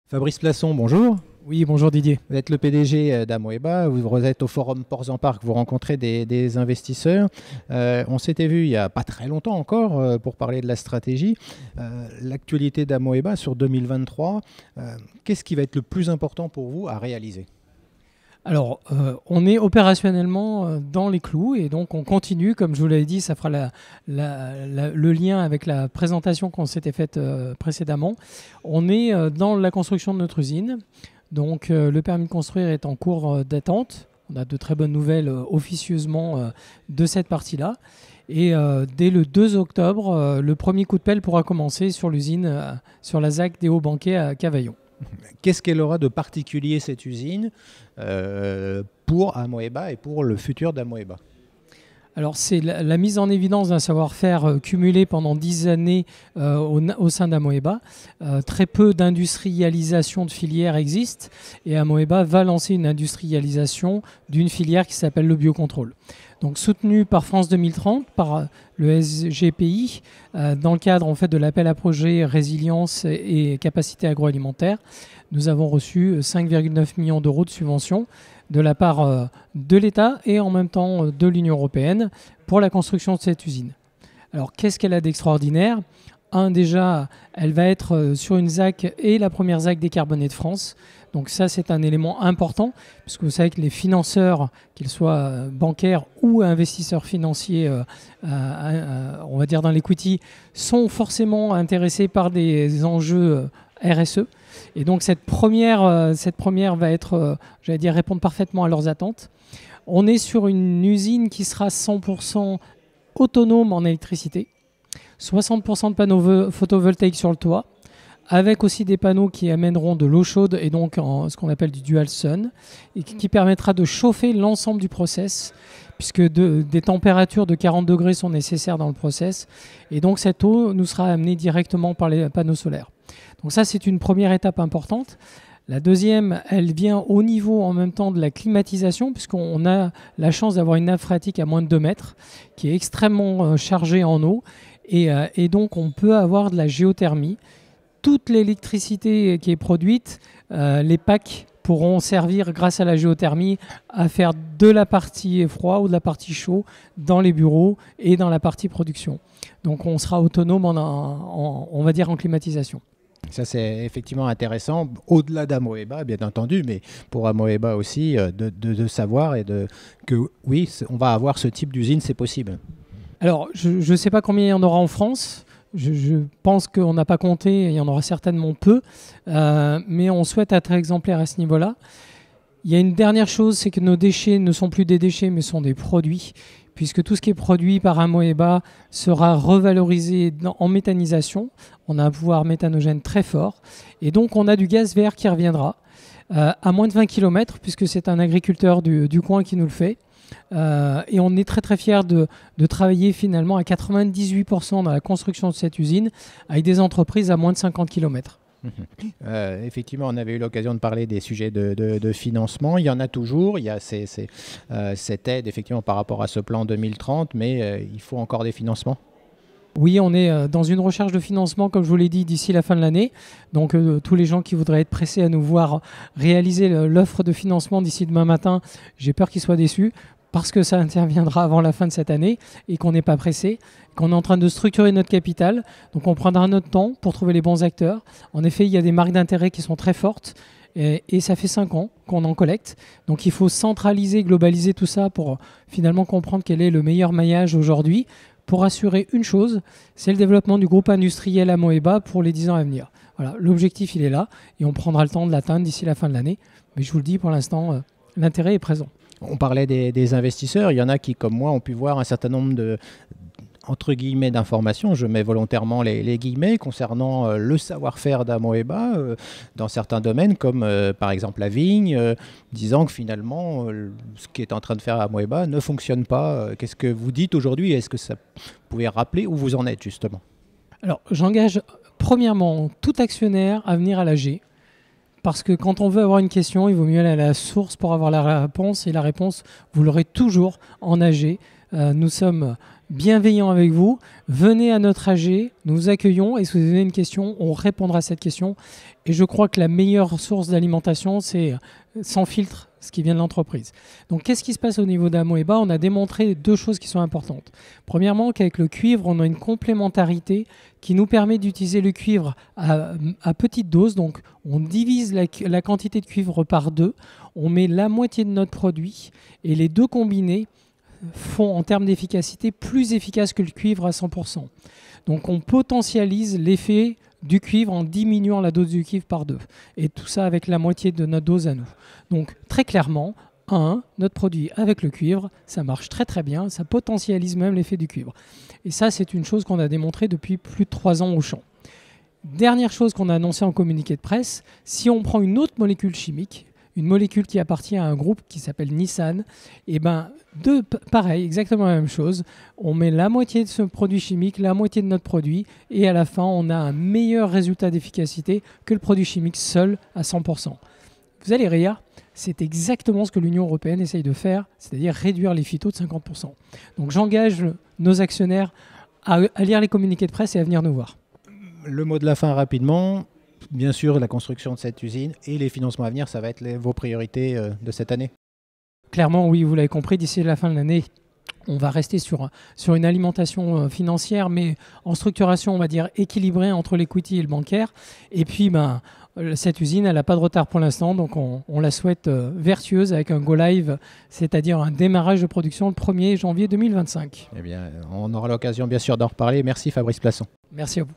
Fabrice Plasson, bonjour. Oui, bonjour Didier. Vous êtes le PDG d'Amoeba, vous êtes au forum Ports en Parc, vous rencontrez des investisseurs. On s'était vu il n'y a pas très longtemps encore pour parler de la stratégie. L'actualité d'Amoeba sur 2023, qu'est-ce qui va être le plus important pour vous à réaliser ? Alors, on est opérationnellement dans les clous et donc on continue, comme je vous l'avais dit, ça fera le lien avec la présentation qu'on s'était faite précédemment. On est dans la construction de notre usine, donc le permis de construire est en cours d'attente. On a de très bonnes nouvelles officieusement de cette partie-là. Et dès le 2 octobre, le premier coup de pelle pourra commencer sur l'usine, sur la ZAC des Hauts-Banquets à Cavaillon. Qu'est-ce qu'elle aura de particulier cette usine pour Amoeba et pour le futur d'Amoeba ? Alors c'est la mise en évidence d'un savoir-faire cumulé pendant 10 années au sein d'Amoeba. Très peu d'industrialisation de filières existe et Amoeba va lancer une industrialisation d'une filière qui s'appelle le biocontrôle. Donc soutenu par France 2030, par le SGPI, dans le cadre en fait, de l'appel à projet résilience et capacité agroalimentaire, nous avons reçu 5,9 millions d'euros de subventions de la part de l'État et en même temps de l'Union européenne pour la construction de cette usine. Alors qu'est-ce qu'elle a d'extraordinaire ? Déjà, elle va être sur une ZAC et la première ZAC décarbonée de France. Donc ça, c'est un élément important, puisque vous savez que les financeurs, qu'ils soient bancaires ou investisseurs financiers, on va dire dans l'equity, sont forcément intéressés par des enjeux RSE. Et donc cette première va être, j'allais dire, répondre parfaitement à leurs attentes. On est sur une usine qui sera 100% autonome en électricité, 60% de panneaux photovoltaïques sur le toit, avec aussi des panneaux qui amèneront de l'eau chaude et donc ce qu'on appelle du dual sun, et qui permettra de chauffer l'ensemble du process, puisque des températures de 40 degrés sont nécessaires dans le process. Et donc cette eau nous sera amenée directement par les panneaux solaires. Donc ça, c'est une première étape importante. La deuxième, elle vient au niveau en même temps de la climatisation, puisqu'on a la chance d'avoir une nappe phréatique à moins de 2 mètres, qui est extrêmement chargée en eau. Et donc, on peut avoir de la géothermie. Toute l'électricité qui est produite, les packs pourront servir, grâce à la géothermie, à faire de la partie froid ou de la partie chaud dans les bureaux et dans la partie production. Donc, on sera autonome on va dire en climatisation. Ça, c'est effectivement intéressant, au-delà d'Amoeba, bien entendu, mais pour Amoeba aussi, de savoir que oui, on va avoir ce type d'usine, c'est possible. Alors, je ne sais pas combien il y en aura en France. Je pense qu'on n'a pas compté, il y en aura certainement peu, mais on souhaite être exemplaire à ce niveau-là. Il y a une dernière chose, c'est que nos déchets ne sont plus des déchets, mais sont des produits, puisque tout ce qui est produit par Amoeba sera revalorisé en méthanisation. On a un pouvoir méthanogène très fort, et donc on a du gaz vert qui reviendra à moins de 20 km, puisque c'est un agriculteur du coin qui nous le fait. Et on est très très fiers de travailler finalement à 98% dans la construction de cette usine avec des entreprises à moins de 50 km. Effectivement, on avait eu l'occasion de parler des sujets de financement. Il y en a toujours. Il y a cette aide effectivement par rapport à ce plan 2030, mais il faut encore des financements. Oui, on est dans une recherche de financement, comme je vous l'ai dit, d'ici la fin de l'année. Donc tous les gens qui voudraient être pressés à nous voir réaliser l'offre de financement d'ici demain matin, j'ai peur qu'ils soient déçus, parce que ça interviendra avant la fin de cette année et qu'on n'est pas pressé, qu'on est en train de structurer notre capital. Donc on prendra notre temps pour trouver les bons acteurs. En effet, il y a des marques d'intérêt qui sont très fortes et ça fait 5 ans qu'on en collecte. Donc il faut centraliser, globaliser tout ça pour finalement comprendre quel est le meilleur maillage aujourd'hui pour assurer une chose, c'est le développement du groupe industriel Amoeba pour les 10 ans à venir. Voilà, l'objectif il est là et on prendra le temps de l'atteindre d'ici la fin de l'année. Mais je vous le dis, pour l'instant, l'intérêt est présent. On parlait des investisseurs. Il y en a qui, comme moi, ont pu voir un certain nombre entre guillemets d'informations, je mets volontairement les guillemets, concernant le savoir-faire d'Amoeba dans certains domaines, comme par exemple la vigne, disant que finalement, ce qui est en train de faire Amoeba ne fonctionne pas. Qu'est-ce que vous dites aujourd'hui ? Est-ce que ça pouvait rappeler où vous en êtes justement ? Alors, j'engage premièrement tout actionnaire à venir à l'AG. Parce que quand on veut avoir une question, il vaut mieux aller à la source pour avoir la réponse. Et la réponse, vous l'aurez toujours en AG. Nous sommes bienveillants avec vous. Venez à notre AG, nous vous accueillons et si vous avez une question, on répondra à cette question. Et je crois que la meilleure source d'alimentation, c'est sans filtre, ce qui vient de l'entreprise. Donc, qu'est-ce qui se passe au niveau d'Amoeba? On a démontré 2 choses qui sont importantes. Premièrement, qu'avec le cuivre, on a une complémentarité qui nous permet d'utiliser le cuivre à petite dose. Donc, on divise la quantité de cuivre par 2. On met la moitié de notre produit et les 2 combinés font en termes d'efficacité plus efficace que le cuivre à 100%. Donc on potentialise l'effet du cuivre en diminuant la dose du cuivre par 2. Et tout ça avec la moitié de notre dose à nous. Donc très clairement, notre produit avec le cuivre, ça marche très très bien, ça potentialise même l'effet du cuivre. Et ça, c'est une chose qu'on a démontrée depuis plus de 3 ans au champ. Dernière chose qu'on a annoncée en communiqué de presse, si on prend une autre molécule chimique, une molécule qui appartient à un groupe qui s'appelle Nissan, et pareil, exactement la même chose. On met la moitié de ce produit chimique, la moitié de notre produit, et à la fin, on a un meilleur résultat d'efficacité que le produit chimique seul à 100%. Vous allez rire, c'est exactement ce que l'Union européenne essaye de faire, c'est-à-dire réduire les phytos de 50%. Donc j'engage nos actionnaires à lire les communiqués de presse et à venir nous voir. Le mot de la fin rapidement. Bien sûr, la construction de cette usine et les financements à venir, ça va être vos priorités de cette année. Clairement, oui, vous l'avez compris, d'ici la fin de l'année, on va rester sur une alimentation financière, mais en structuration, on va dire, équilibrée entre l'equity et le bancaire. Et puis, cette usine, elle n'a pas de retard pour l'instant, donc on la souhaite vertueuse avec un go live, c'est-à-dire un démarrage de production le 1er janvier 2025. Eh bien, on aura l'occasion, bien sûr, d'en reparler. Merci Fabrice Plasson. Merci à vous.